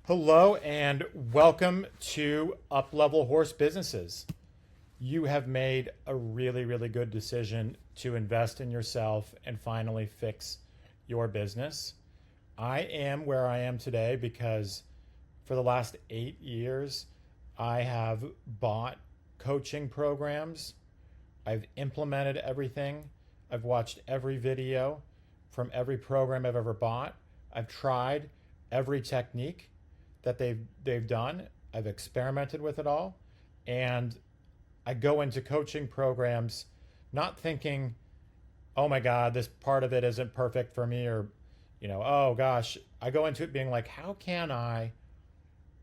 Hello and welcome to Up-Level Horse Businesses. You have made a really good decision to invest in yourself and finally fix your business. I am where I am today because for the last 8 years, I have bought coaching programs. I've implemented everything. I've watched every video from every program I've ever bought. I've tried every technique that they've done. I've experimented with it all, and I go into coaching programs not thinking, oh my God, this part of it isn't perfect for me, or oh gosh. I go into it being like, how can I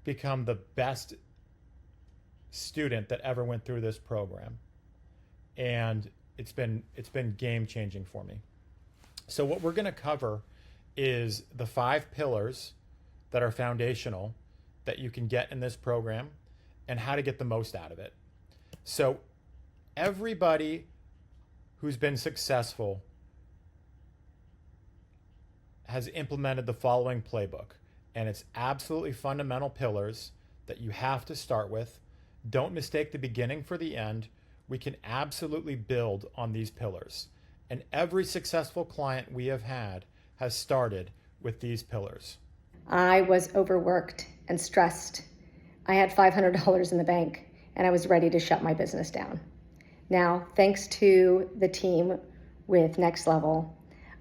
become the best student that ever went through this program? And it's been game changing for me. So what we're going to cover is the 5 pillars that are foundational that you can get in this program and how to get the most out of it. So everybody who's been successful has implemented the following playbook, and it's absolutely fundamental pillars that you have to start with. Don't mistake the beginning for the end. We can absolutely build on these pillars, and every successful client we have had has started with these pillars. I was overworked and stressed. I had $500 in the bank and I was ready to shut my business down. Now, thanks to the team with Next Level,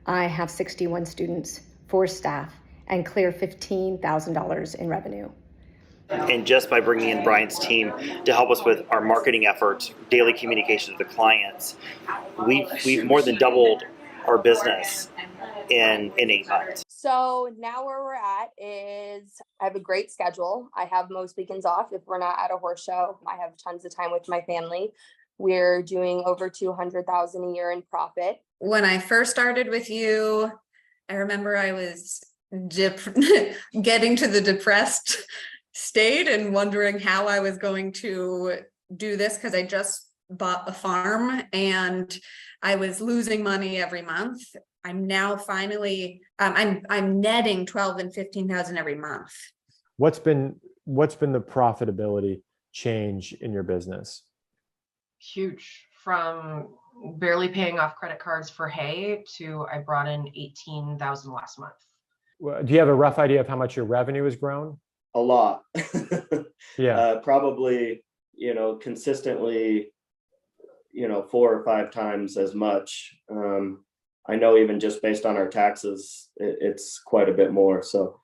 I have 61 students, 4 staff, and clear $15,000 in revenue. And just by bringing in Brian's team to help us with our marketing efforts, daily communication to the clients, we've more than doubled our business in 8 months. So now where we're at is I have a great schedule. I have most weekends off. If we're not at a horse show, I have tons of time with my family. We're doing over $200,000 a year in profit. When I first started with you, I remember I was getting to the depressed state and wondering how I was going to do this, because I just bought a farm and I was losing money every month. I'm now finally, I'm netting 12 and 15,000 every month. What's been the profitability change in your business? Huge. From barely paying off credit cards for hay to I brought in 18,000 last month. Do you have a rough idea of how much your revenue has grown? A lot. Yeah. Probably, consistently, 4 or 5 times as much. I know even just based on our taxes, it's quite a bit more. So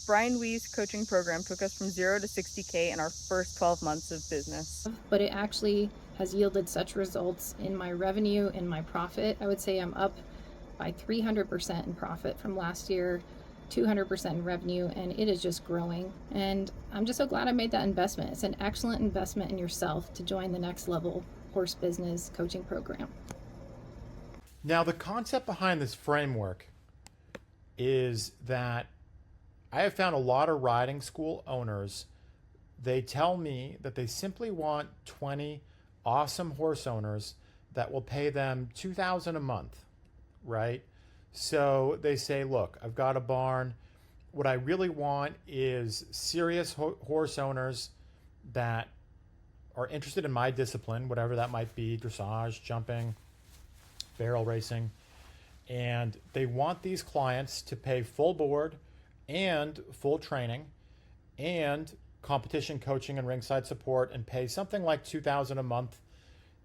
Brian Wee's coaching program took us from 0 to 60K in our first 12 months of business. But it actually has yielded such results in my revenue and my profit. I would say I'm up by 300% in profit from last year, 200% in revenue, and it is just growing. And I'm just so glad I made that investment. It's an excellent investment in yourself to join the Next Level Horse Business Coaching Program. Now, the concept behind this framework is that I have found a lot of riding school owners, they tell me that they simply want 20 awesome horse owners that will pay them $2,000 a month, right? So they say, look, I've got a barn. What I really want is serious horse owners that are interested in my discipline, whatever that might be, dressage, jumping, barrel racing, and they want these clients to pay full board and full training and competition coaching and ringside support and pay something like $2,000 a month.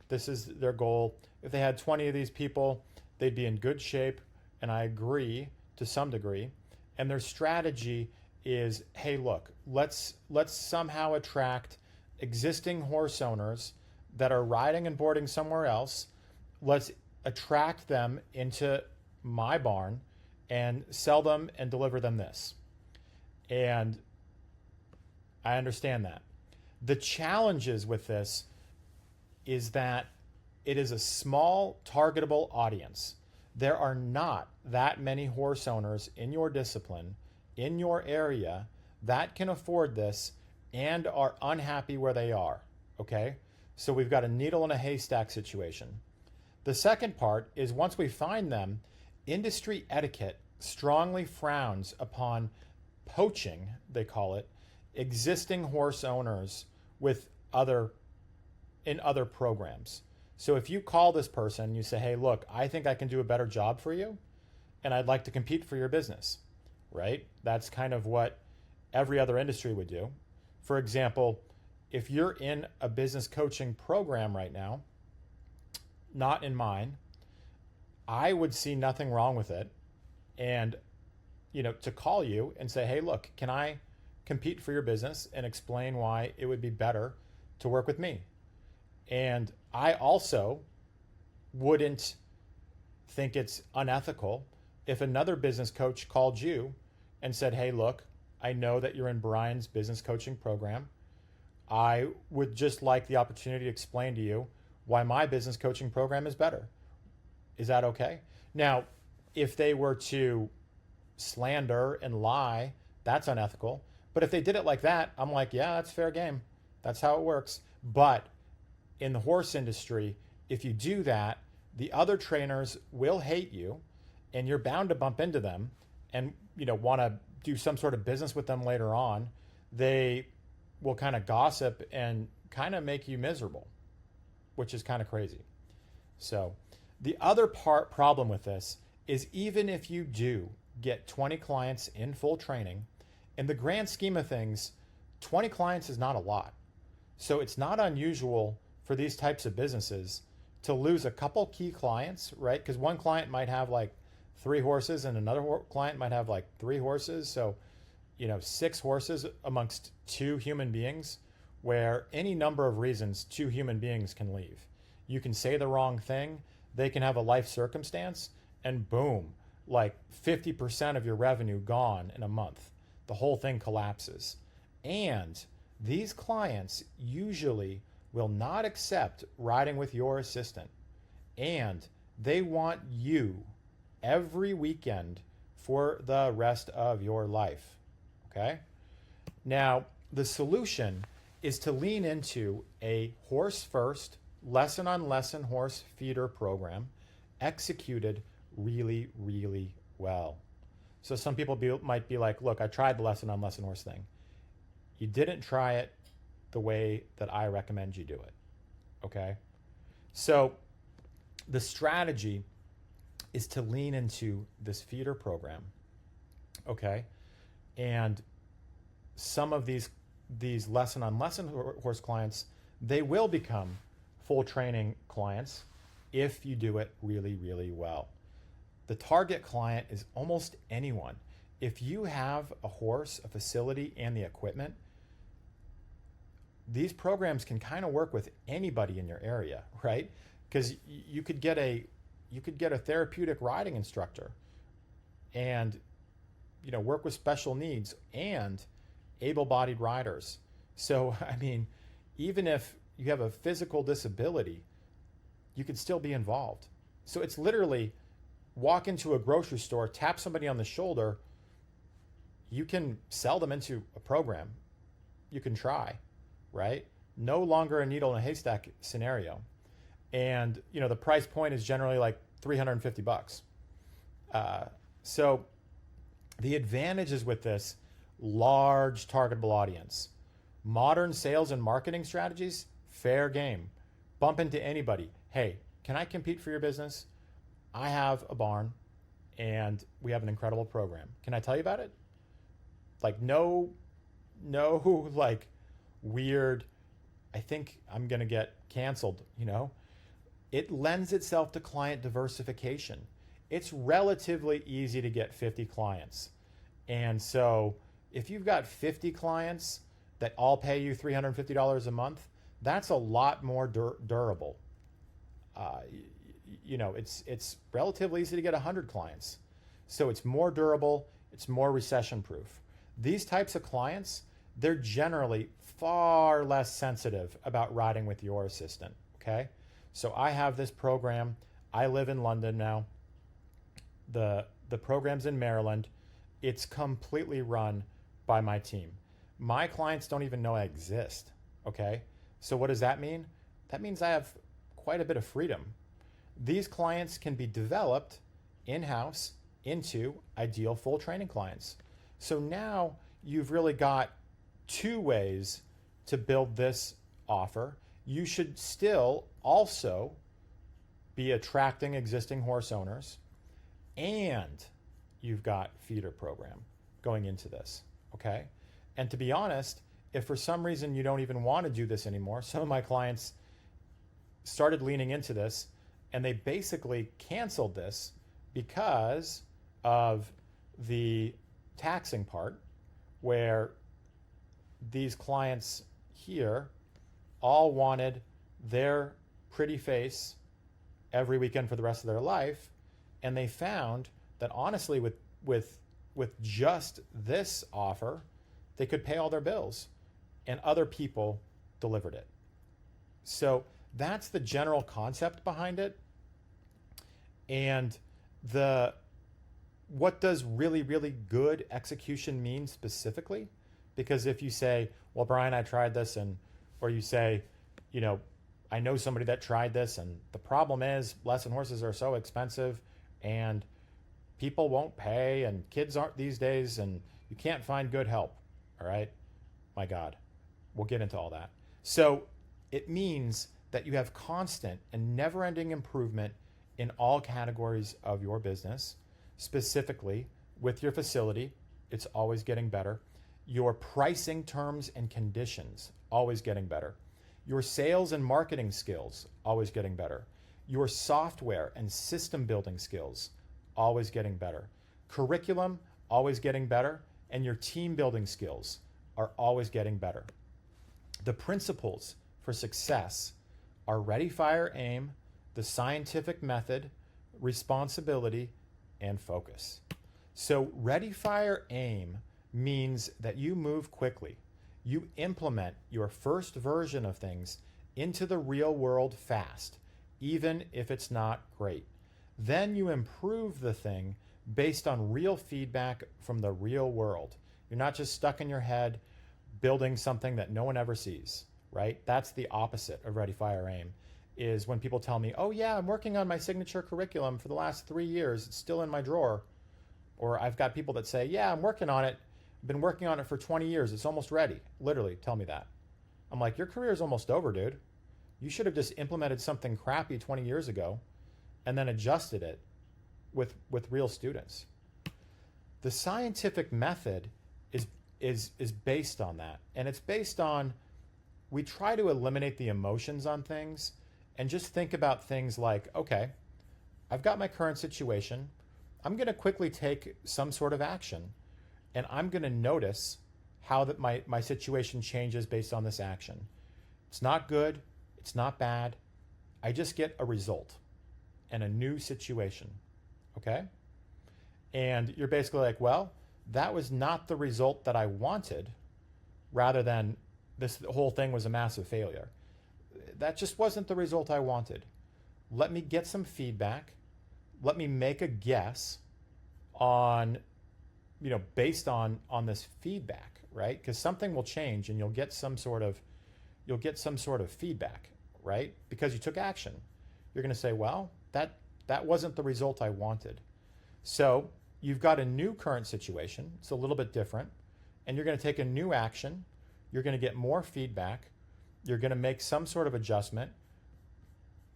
This is their goal. If they had 20 of these people, they'd be in good shape, and I agree to some degree. And their strategy is, hey, look, let's somehow attract existing horse owners that are riding and boarding somewhere else. Let's attract them into my barn and sell them and deliver them this. And I understand that. The challenges with this is that it is a small targetable audience. There are not that many horse owners in your discipline, in your area, that can afford this and are unhappy where they are, okay? So we've got a needle in a haystack situation. The second part is once we find them, industry etiquette strongly frowns upon poaching, they call it, existing horse owners with other in other programs. So if you call this person, you say, hey, look, I think I can do a better job for you and I'd like to compete for your business, right? That's kind of what every other industry would do. For example, if you're in a business coaching program right now, not in mine, I would see nothing wrong with it. And, to call you and say, hey, look, can I compete for your business and explain why it would be better to work with me? And I also wouldn't think it's unethical if another business coach called you and said, hey, look, I know that you're in Brian's business coaching program. I would just like the opportunity to explain to you why my business coaching program is better. Is that okay? Now, if they were to slander and lie, that's unethical. But if they did it like that, I'm like, yeah, that's fair game. That's how it works. But in the horse industry, if you do that, the other trainers will hate you and you're bound to bump into them and want to do some sort of business with them later on. They will kind of gossip and kind of make you miserable, which is kind of crazy. So the other problem with this is even if you do get 20 clients in full training, in the grand scheme of things, 20 clients is not a lot. So it's not unusual for these types of businesses to lose a couple key clients, right? Because one client might have like 3 horses and another client might have like 3 horses. So, 6 horses amongst 2 human beings, where any number of reasons 2 human beings can leave. You can say the wrong thing, they can have a life circumstance, and boom, like 50% of your revenue gone in a month. The whole thing collapses. And these clients usually will not accept riding with your assistant. And they want you every weekend for the rest of your life. Okay? Now, the solution is to lean into a horse first, lesson on lesson horse feeder program executed really, really well. So some people might be like, look, I tried the lesson on lesson horse thing. You didn't try it the way that I recommend you do it. Okay? So the strategy is to lean into this feeder program. Okay? And some of these lesson on lesson horse clients, they will become full training clients if you do it really, really well. The target client is almost anyone. If you have a horse, a facility, and the equipment, these programs can kind of work with anybody in your area, right? Because you could get a therapeutic riding instructor and work with special needs and able-bodied riders. So, even if you have a physical disability, you could still be involved. So it's literally walk into a grocery store, tap somebody on the shoulder, you can sell them into a program. You can try, right? No longer a needle in a haystack scenario. And, the price point is generally like $350. So the advantages with this large targetable audience, modern sales and marketing strategies, fair game. Bump into anybody. Hey, can I compete for your business? I have a barn and we have an incredible program. Can I tell you about it? Like no like weird, I think I'm going to get canceled, It lends itself to client diversification. It's relatively easy to get 50 clients. And so if you've got 50 clients that all pay you $350 a month, that's a lot more durable. It's relatively easy to get 100 clients. So it's more durable, it's more recession proof. These types of clients, they're generally far less sensitive about riding with your assistant, okay? So I have this program. I live in London now. The program's in Maryland. It's completely run by my team. My clients don't even know I exist, okay? So what does that mean? That means I have quite a bit of freedom. These clients can be developed in-house into ideal full training clients. So now you've really got two ways to build this offer. You should still also be attracting existing horse owners, and you've got feeder program going into this, okay? And to be honest, if for some reason you don't even want to do this anymore, some of my clients started leaning into this and they basically canceled this because of the taxing part, where these clients here all wanted their pretty face every weekend for the rest of their life, and they found that honestly with just this offer they could pay all their bills, and other people delivered it. So that's the general concept behind it. And what does really, really good execution mean specifically? Because if you say, well, Brian, I tried this, or you say, I know somebody that tried this, and the problem is lesson horses are so expensive and people won't pay and kids aren't these days and you can't find good help. All right. My God, we'll get into all that. So it means that you have constant and never ending improvement in all categories of your business. Specifically with your facility, it's always getting better. Your pricing terms and conditions, always getting better. Your sales and marketing skills, always getting better. Your software and system building skills, always getting better. Curriculum, always getting better. And your team building skills are always getting better. The principles for success are ready, fire, aim, the scientific method, responsibility, and focus. So ready, fire, aim means that you move quickly. You implement your first version of things into the real world fast, even if it's not great. Then you improve the thing based on real feedback from the real world. You're not just stuck in your head building something that no one ever sees, right? That's the opposite of ready, fire, aim, is when people tell me, oh yeah, I'm working on my signature curriculum for the last 3 years. It's still in my drawer. Or I've got people that say, yeah, I'm working on it. I've been working on it for 20 years. It's almost ready. Literally tell me that. I'm like, your career is almost over, dude. You should have just implemented something crappy 20 years ago and then adjusted it with real students. The scientific method is based on that. And it's based on, we try to eliminate the emotions on things and just think about things like, okay, I've got my current situation. I'm going to quickly take some sort of action, and I'm going to notice how that my situation changes based on this action. It's not good. It's not bad. I just get a result and a new situation. Okay? And you're basically like, well, that was not the result that I wanted, rather than this whole thing was a massive failure. That just wasn't the result I wanted. Let me get some feedback. Let me make a guess on, based on this feedback, right? Because something will change and you'll get some sort of feedback, right? Because you took action. You're going to say, well, that wasn't the result I wanted. So you've got a new current situation. It's a little bit different. And you're going to take a new action. You're going to get more feedback. You're going to make some sort of adjustment,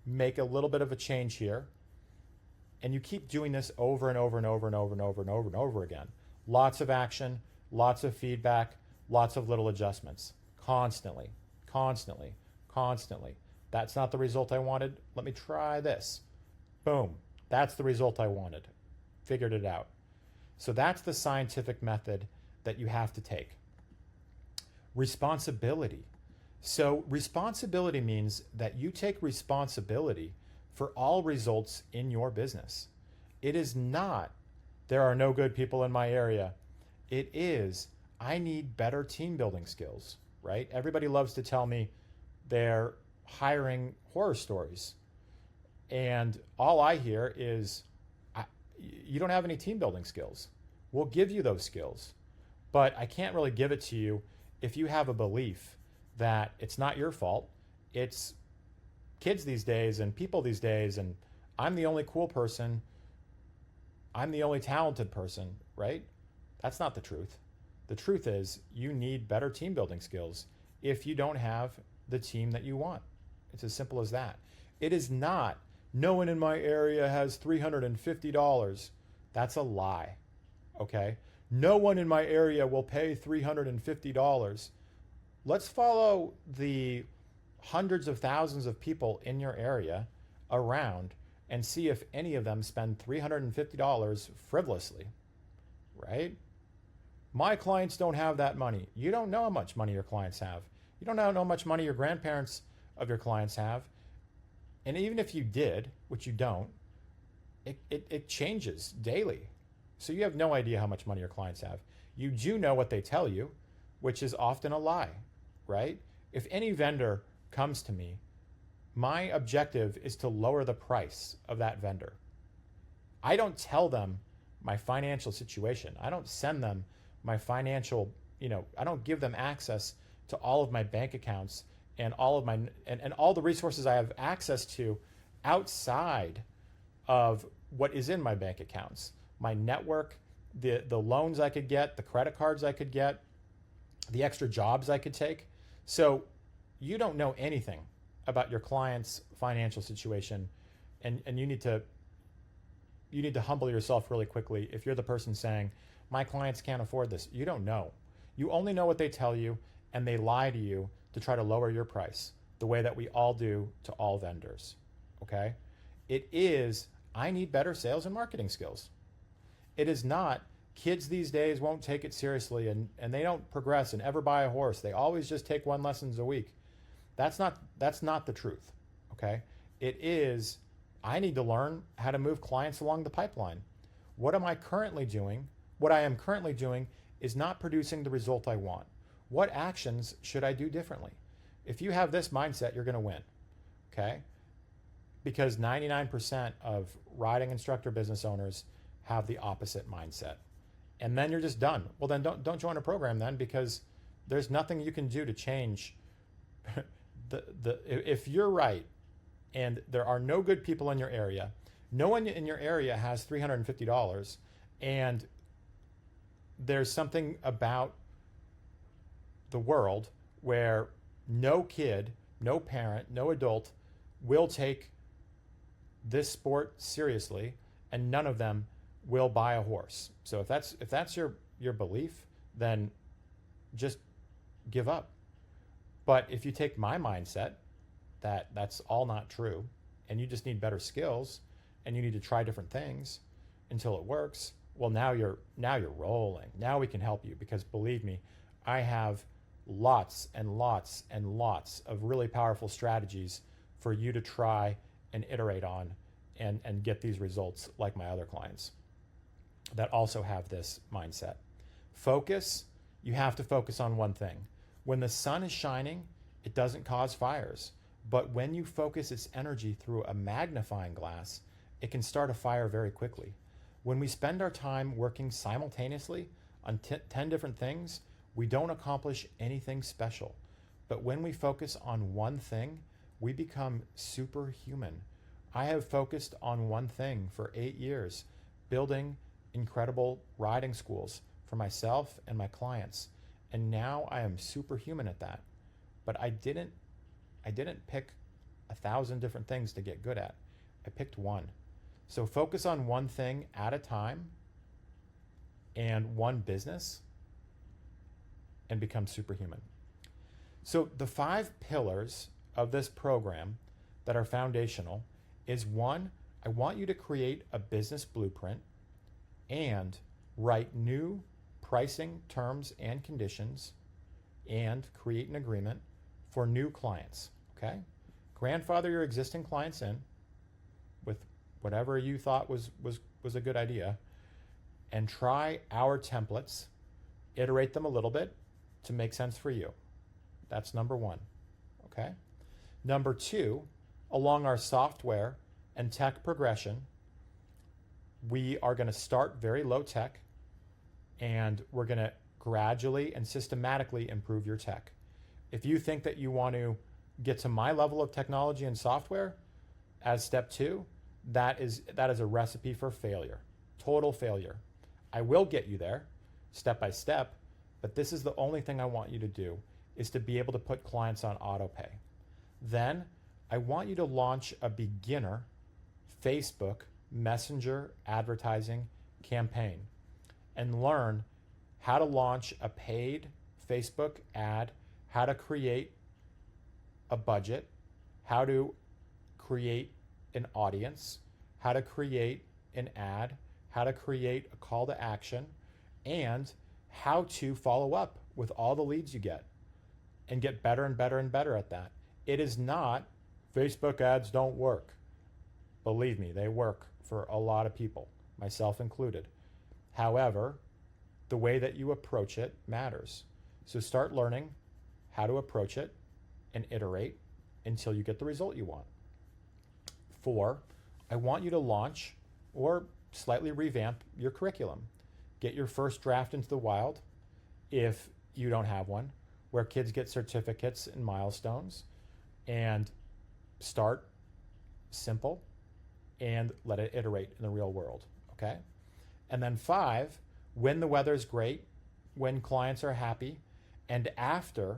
make a little bit of a change here. And you keep doing this over and over and over and over and over and over and over again. Lots of action, lots of feedback, lots of little adjustments. Constantly, constantly, constantly. That's not the result I wanted. Let me try this. Boom. That's the result I wanted. Figured it out. So that's the scientific method that you have to take. Responsibility. So responsibility means that you take responsibility for all results in your business. It is not, there are no good people in my area. It is, I need better team building skills, right? Everybody loves to tell me they're hiring horror stories. And all I hear is, you don't have any team building skills. We'll give you those skills, but I can't really give it to you if you have a belief that it's not your fault. It's kids these days and people these days, and I'm the only cool person. I'm the only talented person, right? That's not the truth. The truth is, you need better team building skills if you don't have the team that you want. It's as simple as that. It is not, no one in my area has $350. That's a lie, okay? No one in my area will pay $350. Let's follow the hundreds of thousands of people in your area around and see if any of them spend $350 frivolously, right? My clients don't have that money. You don't know how much money your clients have. You don't know how much money your grandparents of your clients have. And even if you did, which you don't, it changes daily. So you have no idea how much money your clients have. You do know what they tell you, which is often a lie, right? If any vendor comes to me, my objective is to lower the price of that vendor. I don't tell them my financial situation. I don't send them my financial, I don't give them access to all of my bank accounts and all of my and all the resources I have access to outside of what is in my bank accounts. My network, the loans I could get, the credit cards I could get, the extra jobs I could take. So you don't know anything about your client's financial situation, and you need to humble yourself really quickly if you're the person saying, my clients can't afford this. You don't know. You only know what they tell you, and they lie to you to try to lower your price, the way that we all do to all vendors, okay? It is, I need better sales and marketing skills. It is not, kids these days won't take it seriously and they don't progress and ever buy a horse. They always just take 1 lesson a week. That's not the truth, okay? It is, I need to learn how to move clients along the pipeline. What am I currently doing? What I am currently doing is not producing the result I want. What actions should I do differently? If you have this mindset, you're going to win, okay? Because 99% of riding instructor business owners have the opposite mindset. And then you're just done. Well, then don't join a program then, because there's nothing you can do to change if you're right and there are no good people in your area, no one in your area has $350, and there's something about the world where no kid, no parent, no adult will take this sport seriously, and none of them will buy a horse. So if that's your belief, then just give up. But if you take my mindset that that's all not true, and you just need better skills, and you need to try different things until it works, well, now you're rolling. Now we can help you, because believe me, I have lots and lots and lots of really powerful strategies for you to try and iterate on and get these results like my other clients that also have this mindset. Focus, you have to focus on one thing. When the sun is shining, it doesn't cause fires. But when you focus its energy through a magnifying glass, it can start a fire very quickly. When we spend our time working simultaneously on 10 different things, we don't accomplish anything special. But when we focus on one thing, we become superhuman. I have focused on one thing for 8 years, building incredible riding schools for myself and my clients. And now I am superhuman at that. But I didn't pick 1,000 different things to get good at. I picked one. So focus on one thing at a time and one business and become superhuman. So the 5 pillars of this program that are foundational is: 1, I want you to create a business blueprint and write new pricing terms and conditions and create an agreement for new clients, okay? Grandfather your existing clients in with whatever you thought was a good idea, and try our templates, iterate them a little bit to make sense for you. That's number 1, okay? Number 2, along our software and tech progression, we are going to start very low tech, and we're going to gradually and systematically improve your tech. If you think that you want to get to my level of technology and software as step 2, that is a recipe for failure, total failure. I will get you there step by step, but this is the only thing I want you to do, is to be able to put clients on auto pay. Then I want you to launch a beginner Facebook Messenger advertising campaign and learn how to launch a paid Facebook ad, how to create a budget, how to create an audience, how to create an ad, how to create a call to action, and how to follow up with all the leads you get and get better and better and better at that. It is not Facebook ads don't work. Believe me, they work for a lot of people, myself included. However, the way that you approach it matters. So start learning how to approach it and iterate until you get the result you want. 4, I want you to launch or slightly revamp your curriculum. Get your first draft into the wild if you don't have one, where kids get certificates and milestones, and start simple and let it iterate in the real world, okay? And then 5, when the weather's great, when clients are happy, and after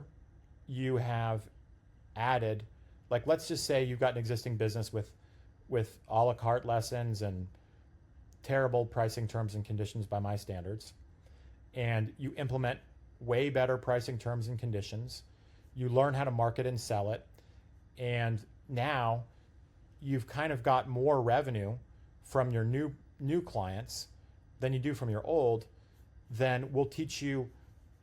you have added, like let's just say you've got an existing business with a la carte lessons and terrible pricing terms and conditions by my standards, and you implement way better pricing terms and conditions, you learn how to market and sell it, and now you've kind of got more revenue from your new clients than you do from your old, then we'll teach you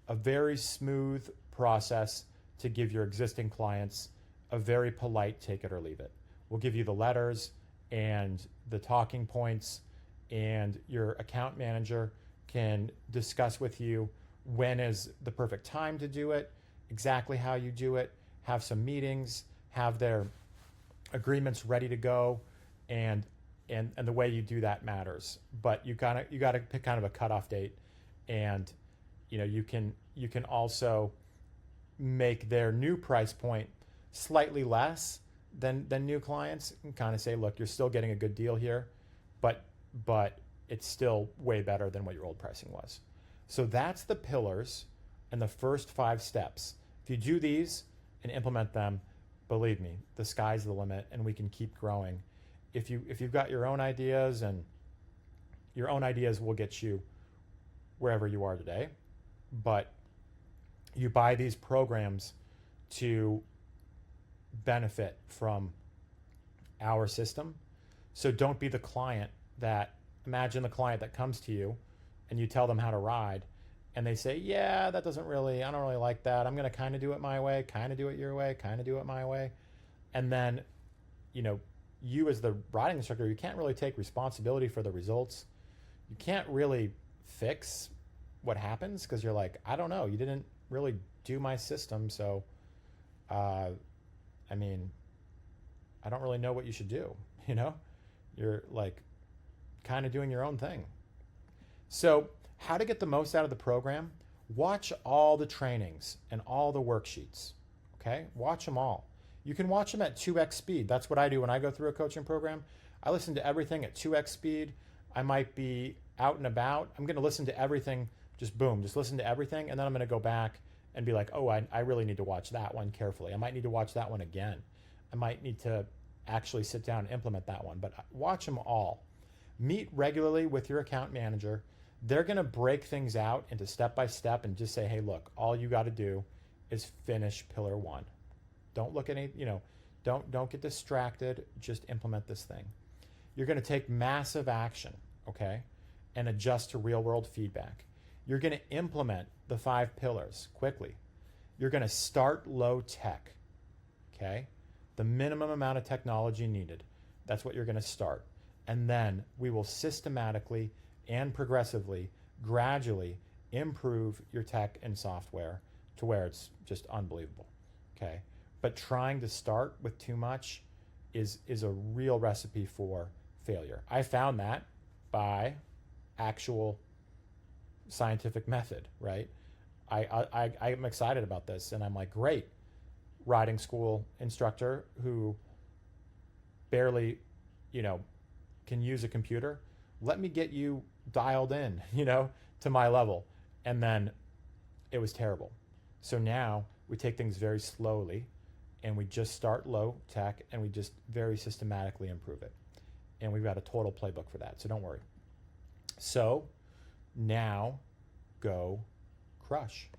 a very smooth process to give your existing clients a very polite take it or leave it. We'll give you the letters and the talking points, and your account manager can discuss with you when is the perfect time to do it, exactly how you do it, have some meetings, have their agreements ready to go, and the way you do that matters. But you gotta pick kind of a cutoff date, and you can also make their new price point slightly less than new clients, and kind of say, look, you're still getting a good deal here, but it's still way better than what your old pricing was. So that's the pillars and the first 5 steps. If you do these and implement them, believe me, the sky's the limit, and we can keep growing. If you've got your own ideas, and your own ideas will get you wherever you are today, but you buy these programs to benefit from our system. So don't be the client imagine the client that comes to you and you tell them how to ride, and they say, yeah, I don't really like that. I'm going to kind of do it my way, kind of do it your way, kind of do it my way. And then, you as the riding instructor, you can't really take responsibility for the results. You can't really fix what happens because you're like, I don't know, you didn't really do my system. So, I don't really know what you should do. You're like kind of doing your own thing. So how to get the most out of the program? Watch all the trainings and all the worksheets, okay? Watch them all. You can watch them at 2x speed. That's what I do when I go through a coaching program. I listen to everything at 2x speed. I might be out and about. I'm going to listen to everything, just listen to everything, and then I'm going to go back and be like, oh, I really need to watch that one carefully. I might need to watch that one again. I might need to actually sit down and implement that one, but watch them all. Meet regularly with your account manager. They're going to break things out into step by step and just say, hey, look, all you got to do is finish pillar 1. Don't look at any, don't get distracted. Just implement this thing. You're going to take massive action, okay, and adjust to real world feedback. You're going to implement the 5 pillars quickly. You're going to start low tech, okay? The minimum amount of technology needed. That's what you're going to start. And then we will systematically and progressively, gradually improve your tech and software to where it's just unbelievable, okay? But trying to start with too much is a real recipe for failure. I found that by actual scientific method, right? I'm excited about this, and I'm like, great, riding school instructor who barely, can use a computer. Let me get you dialed in, to my level. And then it was terrible. So now we take things very slowly and we just start low tech and we just very systematically improve it. And we've got a total playbook for that. So don't worry. So now go crush.